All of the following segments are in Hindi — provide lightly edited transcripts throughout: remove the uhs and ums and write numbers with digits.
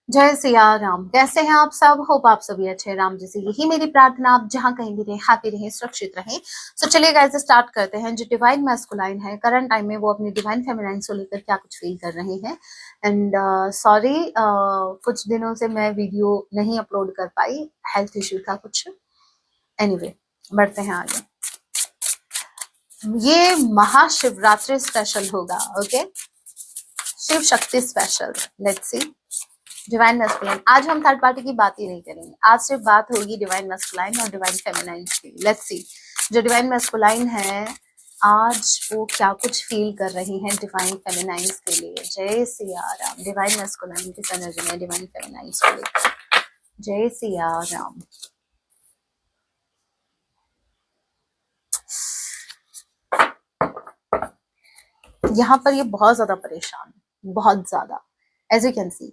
जय सिया राम। कैसे हैं आप सब? होप आप सभी अच्छे हैं। राम जी से यही मेरी प्रार्थना, आप जहां कहीं भी रहे हैप्पी रहे, सुरक्षित रहें। सो चलिए गाइस स्टार्ट करते हैं। जो डिवाइन मैस्कुलाइन है करंट टाइम में वो अपनी डिवाइन फेमिनाइन को लेकर क्या कुछ फील कर रहे हैं। एंड सॉरी कुछ दिनों से मैं वीडियो नहीं अपलोड कर पाई, हेल्थ इश्यू था कुछ। एनीवे बढ़ते हैं आगे। ये महाशिवरात्रि स्पेशल होगा, okay, Shiv Shakti special. Let's see divine masculine. आज हम थर्ड पार्टी की बात ही नहीं करेंगे, आज सिर्फ बात होगी डिवाइन मैस्कुलाइन और डिवाइन फेमिनाइन की। लेट्स सी जो डिवाइन मैस्कुलाइन है आज वो क्या कुछ फील कर रही हैं डिवाइन फेमिनाइन के लिए। जय सिया राम। डिवाइन मैस्कुलाइन की एनर्जी में डिवाइन फेमिनाइन को लेकर जय सिया राम। यहाँ पर ये बहुत ज्यादा परेशान है, बहुत ज्यादा। एज यू कैन सी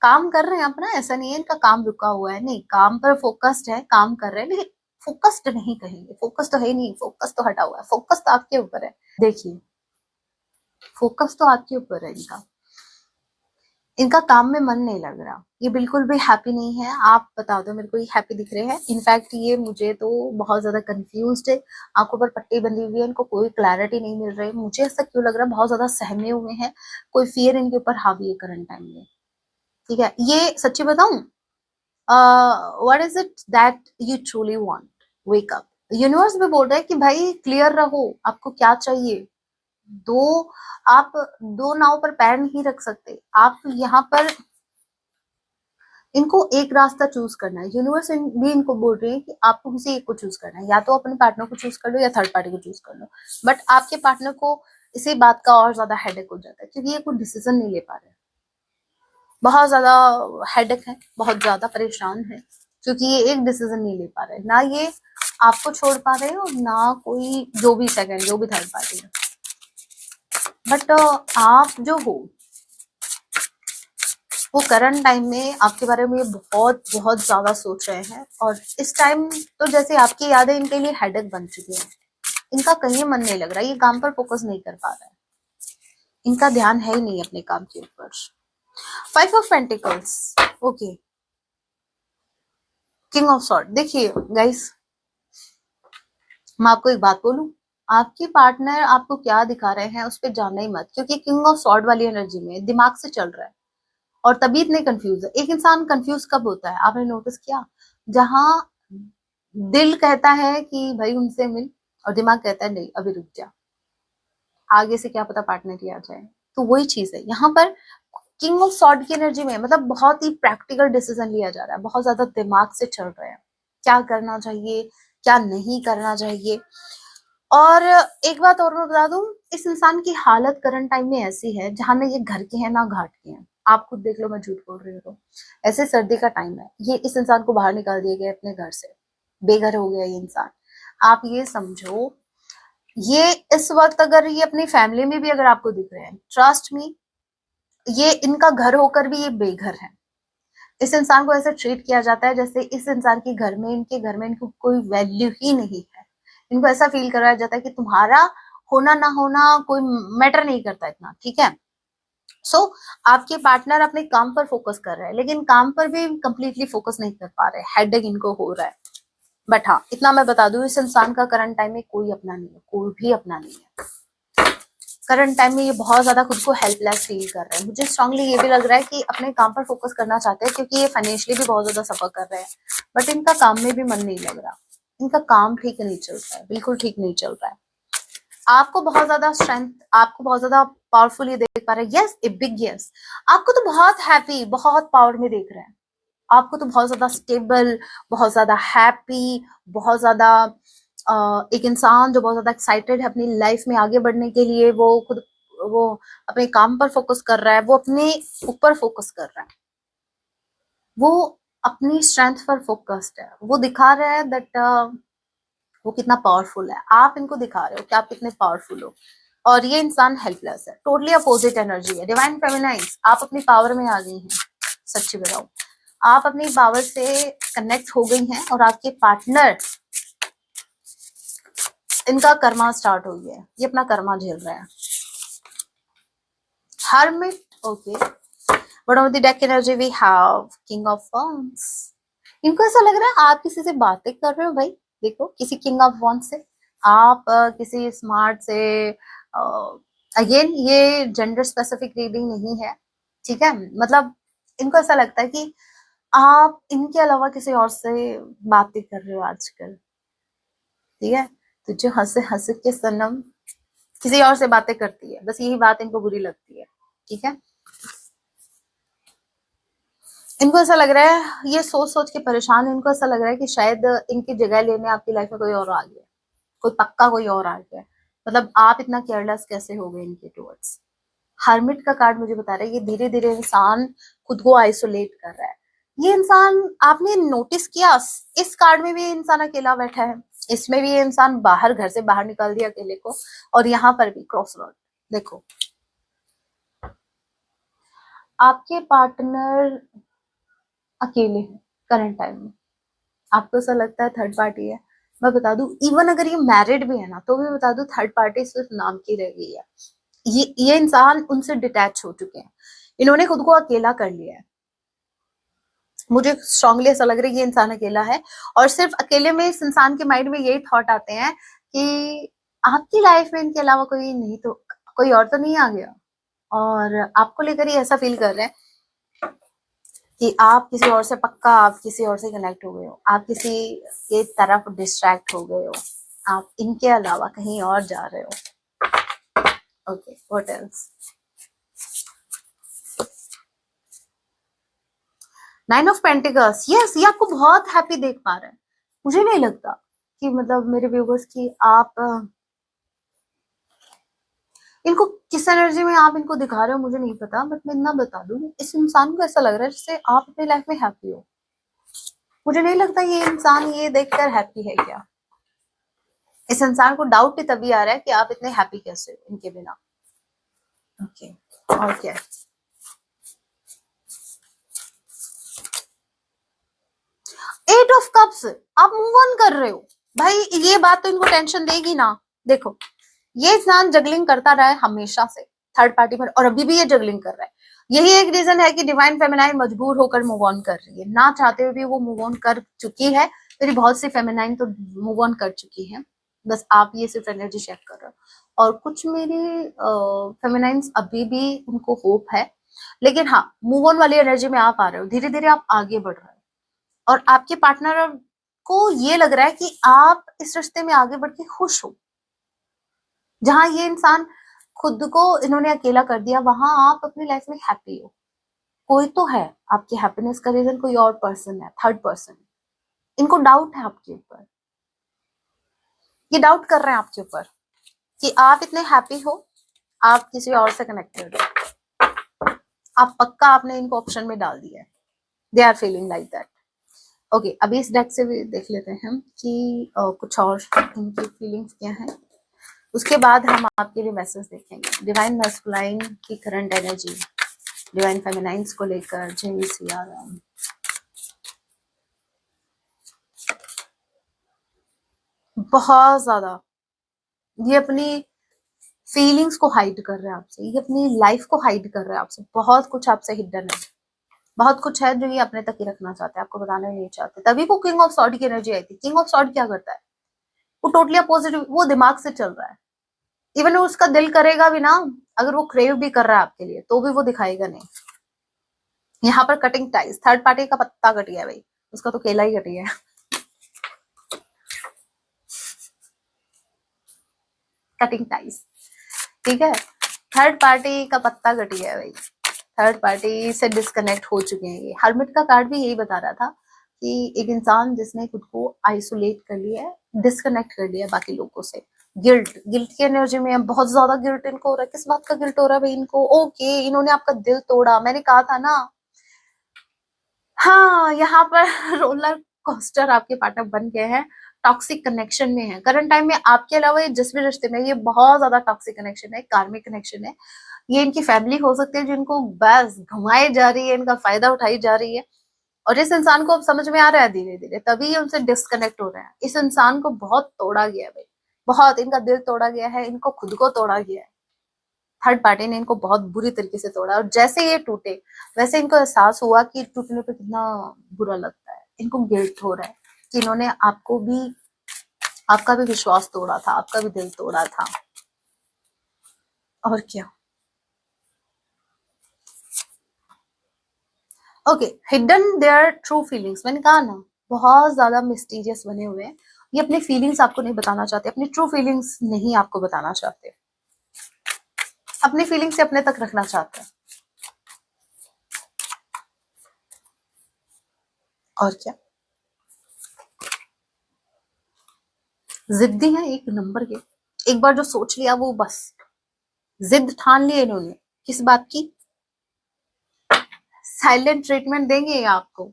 काम कर रहे हैं अपना, ऐसा नहीं है इनका काम रुका हुआ है, नहीं, काम पर फोकस्ड है, काम कर रहे हैं, लेकिन फोकस्ड नहीं कहेंगे, फोकस तो है नहीं, फोकस तो हटा हुआ है, फोकस तो आपके ऊपर है। देखिए फोकस तो आपके ऊपर है इनका। इनका काम में मन नहीं लग रहा, ये बिल्कुल भी हैप्पी नहीं है। आप बता दो मेरे को, ये हैप्पी दिख रहे हैं? इनफैक्ट ये मुझे तो बहुत ज्यादा कंफ्यूज्ड है, आंखों पर पट्टी बंधी हुई है, इनको कोई क्लैरिटी नहीं मिल रही। मुझे ऐसा क्यों लग रहा है बहुत ज्यादा सहमे हुए हैं, कोई फियर इनके ऊपर हावी है करंट टाइम में। ठीक है, ये सच्ची बताऊं, what is it that you truly want? Wake up। Universe में बोल रहा है कि भाई क्लियर रहो, आपको क्या चाहिए। दो आप दो नाव पर पैर नहीं रख सकते आप। यहाँ पर इनको एक रास्ता चूज करना है। यूनिवर्स भी इनको बोल रही है कि आपको किसी एक को चूज करना है, या तो अपने पार्टनर को चूज कर लो या थर्ड पार्टी को चूज कर लो। बट आपके पार्टनर को इसी बात का और ज्यादा हेडेक हो जाता है, क्योंकि ये कोई डिसीजन नहीं ले पा रहे, बहुत ज्यादा हेडेक है, बहुत ज्यादा परेशान है, क्योंकि ये एक डिसीजन नहीं ले पा रहे, ना ये आपको छोड़ पा रहे और ना कोई जो भी सेकंड जो भी थर्ड पार्टी है। बट आप जो हो वो करंट टाइम में आपके बारे में बहुत बहुत ज्यादा सोच रहे हैं, और इस टाइम तो जैसे आपकी यादें इनके लिए हेडेक बन चुकी है। इनका कहीं मन नहीं लग रहा, ये काम पर फोकस नहीं कर पा रहा है, इनका ध्यान है ही नहीं अपने काम के ऊपर। 5 of pentacles, okay, king of sword. देखिए गाइस, मैं आपको एक बात बोलूं, आपके पार्टनर आपको क्या दिखा रहे हैं उस पर जाना ही मत, क्योंकि किंग ऑफ सॉर्ड वाली एनर्जी में दिमाग से चल रहा है और तभी इतने कंफ्यूज है। एक इंसान कंफ्यूज कब होता है, आपने नोटिस किया? जहां दिल कहता है कि भाई उनसे मिल और दिमाग कहता है नहीं अभी रुक जा, आगे से क्या पता पार्टनर ही आ जाए। तो वही चीज है यहाँ पर किंग ऑफ सॉर्ड की एनर्जी में, मतलब बहुत ही प्रैक्टिकल डिसीजन लिया जा रहा है, बहुत ज्यादा दिमाग से चल रहे हैं, क्या करना चाहिए क्या नहीं करना चाहिए। और एक बात और मैं बता दूं, इस इंसान की हालत करंट टाइम में ऐसी है जहां ना ये घर के हैं ना घाट के हैं। आप खुद देख लो, मैं झूठ बोल रही हूँ तो। ऐसे सर्दी का टाइम है, ये इस इंसान को बाहर निकाल दिया गया अपने घर से, बेघर हो गया ये इंसान। आप ये समझो, ये इस वक्त अगर ये अपनी फैमिली में भी अगर आपको दिख रहे हैं, ट्रस्ट मी, ये इनका घर होकर भी ये बेघर है। इस इंसान को ऐसे ट्रीट किया जाता है जैसे इस इंसान के घर में, इनके घर में इनको कोई वैल्यू ही नहीं है। इनको ऐसा फील कराया जाता है कि तुम्हारा होना ना होना कोई मैटर नहीं करता इतना, ठीक है। सो आपके पार्टनर अपने काम पर फोकस कर रहे हैं, लेकिन काम पर भी कंप्लीटली फोकस नहीं कर पा रहे, हेडेक इनको हो रहा है। बट हाँ, इतना मैं बता दूं, इस इंसान का करंट टाइम में कोई अपना नहीं है, कोई भी अपना नहीं है। करंट टाइम में ये बहुत ज्यादा खुद को हेल्पलेस फील कर रहे हैं। मुझे स्ट्रांगली ये भी लग रहा है कि अपने काम पर फोकस करना चाहते हैं, क्योंकि ये फाइनेंशियली भी बहुत ज्यादा सफर कर रहे हैं, बट इनका काम में भी मन नहीं लग रहा। इनका काम ठीक नहीं चल रहा है, बिल्कुल ठीक नहीं चल रहा है। आपको बहुत ज्यादा स्ट्रेंथ, आपको बहुत ज्यादा पावरफुल ये देख पा रहे हैं, यस, ए बिग यस। आपको तो बहुत हैप्पी, बहुत पावर में देख रहे हैं, आपको तो बहुत ज्यादा स्टेबल, बहुत ज्यादा हैप्पी, बहुत ज्यादा एक इंसान जो बहुत ज्यादा एक्साइटेड है अपनी लाइफ में आगे बढ़ने के लिए। वो अपने काम पर फोकस कर रहा है, वो अपने ऊपर फोकस कर रहा है, वो अपनी स्ट्रेंथ पर फोकस्ड है, वो दिखा रहा है दैट वो कितना पावरफुल है। आप इनको दिखा रहे हो कि आप कितने पावरफुल हो, और ये इंसान हेल्पलेस है। टोटली अपोजिट एनर्जी है। डिवाइन फेमिनाइन्स, आप अपनी पावर में आ गई हैं, सच्ची बताओ, आप अपनी पावर से कनेक्ट हो गई हैं, और आपके पार्टनर, इनका कर्मा स्टार्ट हो गया है, ये अपना कर्मा झेल रहा है। Hermit, okay, bottom of the deck energy we have king of wands। इनको ऐसा लग रहा है आप किसी से बातें कर रहे हो भाई। देखो किसी किंग ऑफ wands से आप किसी स्मार्ट से। अगेन ये जेंडर स्पेसिफिक रीडिंग नहीं है, ठीक है। मतलब इनको ऐसा लगता है कि आप इनके अलावा किसी और से बातें कर रहे हो आजकल, ठीक है। तो जो हंसे हंस के सनम किसी और से बातें करती है, बस यही बात इनको बुरी लगती है, ठीक है। इनको ऐसा लग रहा है, ये सोच सोच के परेशान है, इनको ऐसा लग रहा है कि शायद इनकी जगह लेने आपकी लाइफ में कोई और आ गया, कोई पक्का कोई और आ गया। मतलब आप इतना केयरलेस कैसे हो गए इनके टुवर्ड्स। हर्मिट का कार्ड मुझे बता रहा है ये धीरे धीरे इंसान खुद को आइसोलेट कर रहा है। ये इंसान, आपने नोटिस किया इस कार्ड में भी ये इंसान अकेला बैठा है, इसमें भी ये इंसान बाहर, घर से बाहर निकाल दिया अकेले को, और यहाँ पर भी क्रॉस रोड। देखो आपके पार्टनर अकेले हैं करंट टाइम में, आपको ऐसा लगता है थर्ड पार्टी है। मैं बता दूं इवन अगर ये मैरिड भी है ना तो भी बता दूं थर्ड पार्टी सिर्फ नाम की रह गई है। ये इंसान उनसे डिटैच हो चुके हैं, इन्होंने खुद को अकेला कर लिया है। मुझे स्ट्रांगली ऐसा लग रहा है ये इंसान अकेला है, और सिर्फ अकेले में इस इंसान के माइंड में यही थॉट आते हैं कि आपकी लाइफ में इनके अलावा कोई नहीं, तो कोई और तो नहीं आ गया। और आपको लेकर ही ऐसा फील कर रहे हैं कि आप किसी और से, पक्का आप किसी और से कनेक्ट हो गए हो, आप किसी के तरफ डिस्ट्रैक्ट हो गए हो, आप इनके अलावा कहीं और जा रहे हो। Okay what else. Nine of pentacles, yes ये आपको बहुत हैप्पी देख पा रहे हैं। मुझे नहीं लगता कि मतलब मेरे व्यूवर्स की आप इनको किस एनर्जी में आप इनको दिखा रहे हो मुझे नहीं पता, बट मैं इतना बता दूं इस इंसान को ऐसा लग रहा है जैसे आप अपनी लाइफ में हैप्पी हो। मुझे नहीं लगता ये इंसान ये देखकर हैप्पी है क्या। इस इंसान को डाउट भी तभी आ रहा है कि आप इतने हैप्पी कैसे हो इनके बिना। ओके और क्या। एट ऑफ कप्स, आप मूव ऑन कर रहे हो भाई, ये बात तो इनको टेंशन देगी ना। देखो ये इंसान जगलिंग करता रहा है हमेशा से थर्ड पार्टी पर, और अभी भी ये जगलिंग कर रहा है। यही एक रीजन है कि डिवाइन फेमिनाइन मजबूर होकर मूव ऑन कर रही है, ना चाहते हुए भी वो मूव ऑन कर चुकी है। मेरी बहुत सी फेमिनाइन तो मूव ऑन कर चुकी है, बस आप ये सिर्फ एनर्जी चेक कर रहे हो। और कुछ मेरी फेमिनाइंस अभी भी उनको होप है, लेकिन हाँ मूव ऑन वाली एनर्जी में आप आ रहे हो, धीरे धीरे आप आगे बढ़ रहे हो। और आपके पार्टनर को ये लग रहा है कि आप इस रिश्ते में आगे बढ़ के खुश हो। जहां ये इंसान खुद को इन्होंने अकेला कर दिया, वहां आप अपनी लाइफ में हैप्पी हो। कोई तो है आपकी हैप्पीनेस का रीजन, कोई और पर्सन है, थर्ड पर्सन। इनको डाउट है आपके ऊपर, ये डाउट कर रहे हैं आपके ऊपर कि आप इतने हैप्पी हो, आप किसी और से कनेक्टेड हो। आप पक्का आपने इनको ऑप्शन में डाल दिया है, they are feeling like that. Okay अभी इस डेक से भी देख लेते हैं हम कि कुछ और इनकी फीलिंग्स क्या है, उसके बाद हम आपके लिए मैसेज देखेंगे। डिवाइन मैस्कुलाइन की करंट एनर्जी डिवाइन फेमिनाइंस को लेकर। जय सिया राम। बहुत ज्यादा ये अपनी फीलिंग्स को हाइड कर रहे हैं आपसे, ये अपनी लाइफ को हाइड कर रहे हैं आपसे। बहुत कुछ आपसे हिडन है, बहुत कुछ है जो ये अपने तक ही रखना चाहते हैं, आपको बताना नहीं चाहते। तभी वो किंग ऑफ सॉर्ड की एनर्जी आई थी। किंग ऑफ सॉर्ड क्या करता है, वो टोटली अपोजिट, वो दिमाग से चल रहा है। इवन उसका दिल करेगा भी ना, अगर वो क्रेव भी कर रहा है आपके लिए तो भी वो दिखाएगा नहीं। यहाँ पर कटिंग टाइज, थर्ड पार्टी का पत्ता कट गया भाई, उसका तो केला ही कट गया। कटिंग टाइज, ठीक है। थर्ड पार्टी का पत्ता कट गया भाई, थर्ड पार्टी से डिस्कनेक्ट हो चुके हैं ये। हर्मिट का कार्ड भी यही बता रहा था कि एक इंसान जिसने खुद को आइसोलेट कर लिया है, डिस्कनेक्ट कर लिया है बाकी लोगों से। गिल्ट, गिल्ट की एनर्जी में बहुत ज्यादा गिल्ट इनको हो रहा है। किस बात का गिल्ट हो रहा है भाई इनको? ओके इन्होंने आपका दिल तोड़ा, मैंने कहा था ना। हाँ यहाँ पर रोलर कोस्टर आपके पार्टनर बन गए हैं, टॉक्सिक कनेक्शन में है करंट टाइम में। आपके अलावा ये जिस भी रिश्ते में, ये बहुत ज्यादा टॉक्सिक कनेक्शन है, कार्मिक कनेक्शन है। ये इनकी फैमिली हो सकती है जिनको बस घुमाई जा रही है, इनका फायदा उठाई जा रही है। और इस इंसान को अब समझ में आ रहा है धीरे धीरे, तभी ये उनसे डिस्कनेक्ट हो रहे हैं। इस इंसान को बहुत तोड़ा गया है भाई, बहुत इनका दिल तोड़ा गया है, इनको खुद को तोड़ा गया है। थर्ड पार्टी ने इनको बहुत बुरी तरीके से तोड़ा, और जैसे ये टूटे वैसे इनको एहसास हुआ कि टूटने पे कितना बुरा लगता है। इनको गिल्ट हो रहा है कि इन्होंने आपका भी विश्वास तोड़ा था, आपका भी दिल तोड़ा था। और क्या। Okay, hidden their true feelings, मैंने कहा ना बहुत ज्यादा मिस्टीरियस बने हुए हैं। ये अपनी फीलिंग्स आपको नहीं बताना चाहते, अपनी ट्रू फीलिंग्स नहीं आपको बताना चाहते, अपनी फीलिंग्स से अपने तक रखना चाहते हैं। और क्या, जिद्दी है एक नंबर के। एक बार जो सोच लिया वो बस जिद ठान ली इन्होंने। किस बात की? साइलेंट ट्रीटमेंट देंगे ये आपको,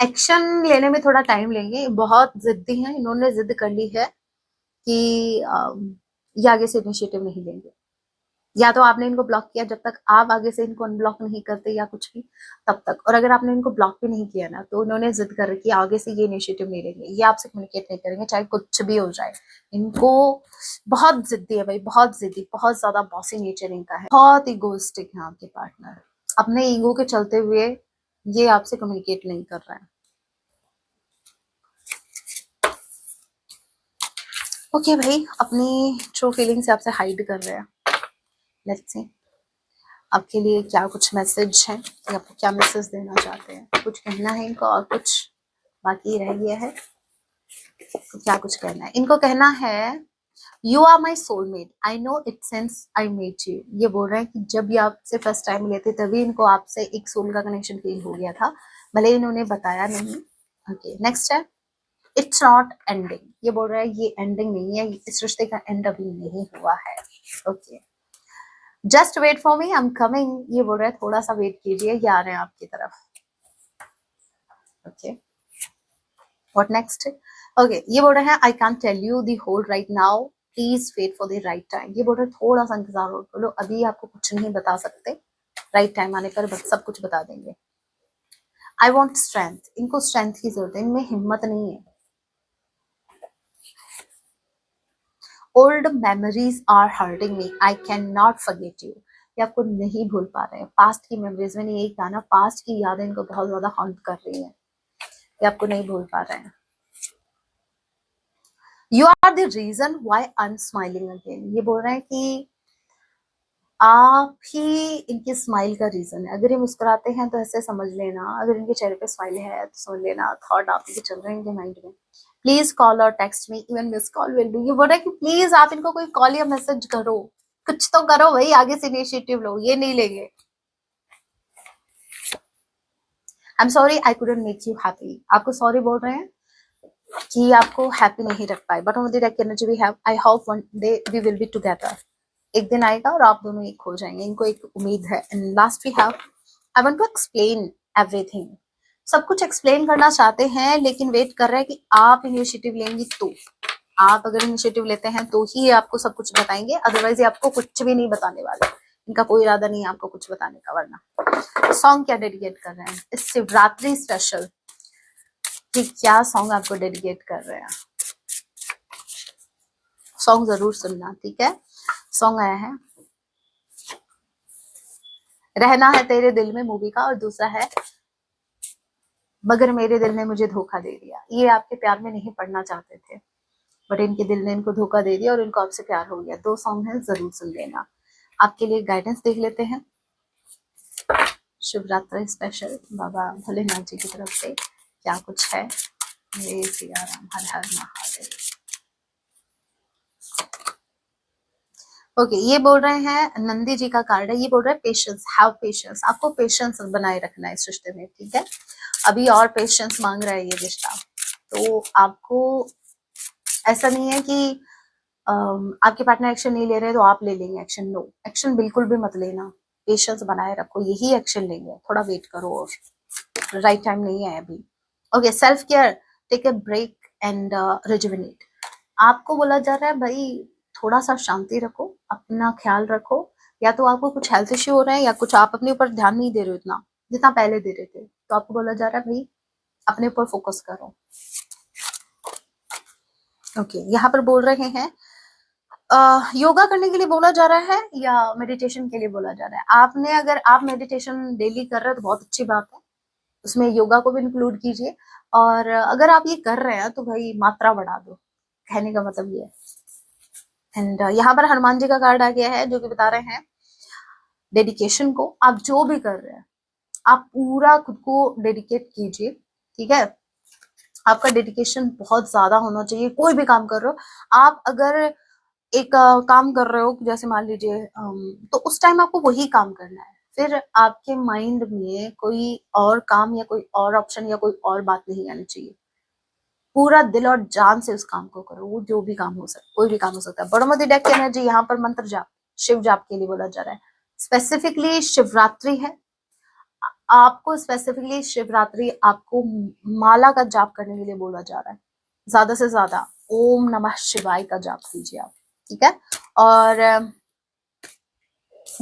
एक्शन लेने में थोड़ा टाइम लेंगे। बहुत जिद्दी हैं, इन्होंने जिद कर ली है कि ये आगे से इनिशिएटिव नहीं लेंगे। या तो आपने इनको ब्लॉक किया, जब तक आप आगे से इनको अनब्लॉक नहीं करते या कुछ भी, तब तक। और अगर आपने इनको ब्लॉक भी नहीं किया ना, तो उन्होंने जिद कर रखी है आगे से ये इनिशिएटिव नहीं लेंगे, ये आपसे कम्युनिकेट नहीं करेंगे चाहे कुछ भी हो जाए। इनको बहुत जिद्दी है भाई, बहुत जिद्दी, बहुत ज्यादा बॉसी नेचर इनका है, बहुत इगोइस्टिक है आपके पार्टनर। अपने ईगो के चलते हुए ये आपसे कम्युनिकेट नहीं कर रहा है। ओके भाई, अपनी ट्रू फीलिंग से आपसे हाइड कर रहे हैं। लेट्स सी आपके लिए क्या कुछ मैसेज है, या आपको क्या मैसेज देना चाहते हैं। कुछ कहना है इनको और कुछ बाकी रह गया है, तो क्या कुछ कहना है इनको? कहना है you are my soulmate, I know it since I met you. ये बोल रहे हैं कि जब ये आपसे फर्स्ट टाइम मिले थे तभी इनको आपसे एक सोल का कनेक्शन फील हो गया था, भले इन्होंने बताया नहीं। ओके, नेक्स्ट है इट्स नॉट एंडिंग। ये बोल रहा है ये एंडिंग नहीं है, इस रिश्ते का एंड अभी नहीं हुआ है। Okay, just wait for me, I am coming. ये बोल रहा है थोड़ा सा वेट कीजिए, ये आ रहे हैं आपकी तरफ। Okay, what next? ओके, ये बोल रहे हैं I can tell you the whole right now, please wait for the right time. ये बोल रहे हैं थोड़ा सा इंतजार करो, अभी आपको कुछ नहीं बता सकते, राइट टाइम आने पर सब कुछ बता देंगे। आई वॉन्ट स्ट्रेंथ, इनको स्ट्रेंथ की जरूरत है, इनमें हिम्मत नहीं है। Old memories are hurting me, I can not forget you. ये आपको नहीं भूल पा रहे हैं, पास्ट की मेमोरीज। मैंने यही कहा ना, पास्ट की यादें इनको बहुत ज्यादा हॉन्ट कर रही है, ये आपको नहीं भूल पा रहे हैं। You are the reason why I am smiling again. ये बोल रहे हैं कि आप ही इनकी स्माइल का रीजन है। अगर ये मुस्कुराते हैं तो ऐसे समझ लेना, अगर इनके चेहरे पे स्माइल है तो समझ लेना थॉट आप ही चल रहे हैं इनके माइंड में। प्लीज कॉल और text me, even miss call will do. ये बोल रहा है कि प्लीज आप इनको कोई कॉल या मैसेज करो, कुछ तो करो भाई, आगे से इनिशिएटिव लो, ये नहीं लेंगे। I am sorry I couldn't make you happy. आपको सॉरी बोल रहे हैं कि आपको हैप्पी नहीं रख पाए, but on the energy we have, I hope one day we will be together. एक दिन आएगा और आप दोनों एक हो जाएंगे, इनको एक उम्मीद है। And last we have I want to explain everything. सब कुछ एक्सप्लेन करना चाहते हैं, लेकिन वेट कर रहे हैं कि आप इनिशिएटिव लेंगी तो। आप अगर इनिशिएटिव लेते हैं तो ही ये आपको सब कुछ बताएंगे, अदरवाइज ये आपको कुछ भी नहीं बताने वाले। इनका कोई इरादा नहीं है आपको कुछ बताने का। वरना सॉन्ग क्या डेडिकेट कर रहे हैं इस शिवरात्रि स्पेशल, कि क्या सॉन्ग आपको डेडिकेट कर रहे हैं? सॉन्ग जरूर सुनना, ठीक है। सॉन्ग आया है रहना है तेरे दिल में मूवी का, और दूसरा है मगर मेरे दिल ने मुझे धोखा दे दिया। ये आपके प्यार में नहीं पढ़ना चाहते थे, बट इनके दिल ने इनको धोखा दे दिया और इनको आपसे प्यार हो गया। दो सॉन्ग है, जरूर सुन लेना। आपके लिए गाइडेंस देख लेते हैं शिवरात्रि स्पेशल बाबा भोलेनाथ जी की तरफ से क्या कुछ है। जय सिया राम, हर हर महादेव। ओके, ये बोल रहे हैं नंदी जी का कार्ड है। ये बोल रहे हैं पेशेंस, हैव पेशेंस। आपको पेशेंस बनाए रखना है इस रिश्ते में, ठीक है। अभी और पेशेंस मांग रहा है ये रिश्ता, तो आपको ऐसा नहीं है कि आपके पार्टनर एक्शन नहीं ले रहे तो आप ले लेंगे एक्शन। नो, एक्शन बिल्कुल भी मत लेना, पेशेंस बनाए रखो, यही एक्शन लेंगे। थोड़ा वेट करो, और राइट टाइम नहीं है अभी। Okay, self care, take a break and rejuvenate. आपको बोला जा रहा है भाई थोड़ा सा शांति रखो, अपना ख्याल रखो। या तो आपको कुछ हेल्थ इश्यू हो रहा है, या कुछ आप अपने ऊपर ध्यान नहीं दे रहे हो इतना जितना पहले दे रहे थे, तो आपको बोला जा रहा है भाई अपने ऊपर फोकस करो। ओके, यहाँ पर बोल रहे हैं योगा करने के लिए बोला जा रहा है या मेडिटेशन के लिए बोला जा रहा है? आपने, अगर आप मेडिटेशन डेली कर रहे हो तो बहुत अच्छी बात है, उसमें योगा को भी इंक्लूड कीजिए। और अगर आप ये कर रहे हैं तो भाई मात्रा बढ़ा दो, कहने का मतलब ये है। एंड यहाँ पर हनुमान जी का कार्ड आ गया है जो कि बता रहे हैं डेडिकेशन को। आप जो भी कर रहे हैं आप पूरा खुद को डेडिकेट कीजिए, ठीक है। आपका डेडिकेशन बहुत ज्यादा होना चाहिए, कोई भी काम कर रहे हो आप। अगर एक काम कर रहे हो जैसे मान लीजिए, तो उस टाइम आपको वही काम करना है, फिर आपके माइंड में कोई और काम या कोई और ऑप्शन या कोई और बात नहीं आनी चाहिए। पूरा दिल और जान से उस काम को करो, वो जो भी काम हो सकता, कोई भी काम हो सकता है। बड़ोमती डेक की एनर्जी यहाँ पर मंत्र जाप, शिव जाप के लिए बोला जा रहा है। स्पेसिफिकली शिवरात्रि है, आपको स्पेसिफिकली शिवरात्रि आपको माला का जाप करने के लिए बोला जा रहा है। ज्यादा से ज्यादा ओम नमः शिवाय का जाप कीजिए आप, ठीक है। और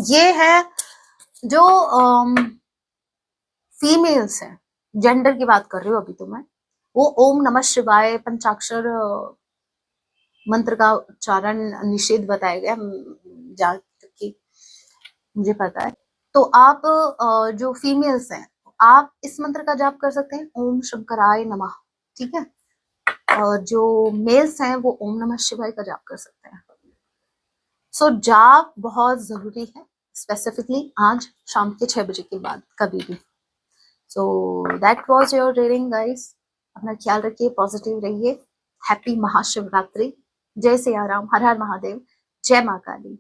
ये है जो फीमेल्स हैं, जेंडर की बात कर रही हूँ अभी तो मैं, वो ओम नमः शिवाय पंचाक्षर मंत्र का उच्चारण निषेध बताया गया, जहाँ तक कि मुझे पता है। तो आप जो फीमेल्स हैं आप इस मंत्र का जाप कर सकते हैं, ओम शंकराय नमः, ठीक है। और जो मेल्स हैं वो ओम नमः शिवाय का जाप कर सकते हैं। सो जाप बहुत जरूरी है, स्पेसिफिकली आज शाम के 6 बजे के बाद कभी भी। So that was your reading guys. अपना ख्याल रखिए, पॉजिटिव रहिए। हैप्पी महाशिवरात्रि। जय सिया राम, हर हर महादेव, जय मां काली।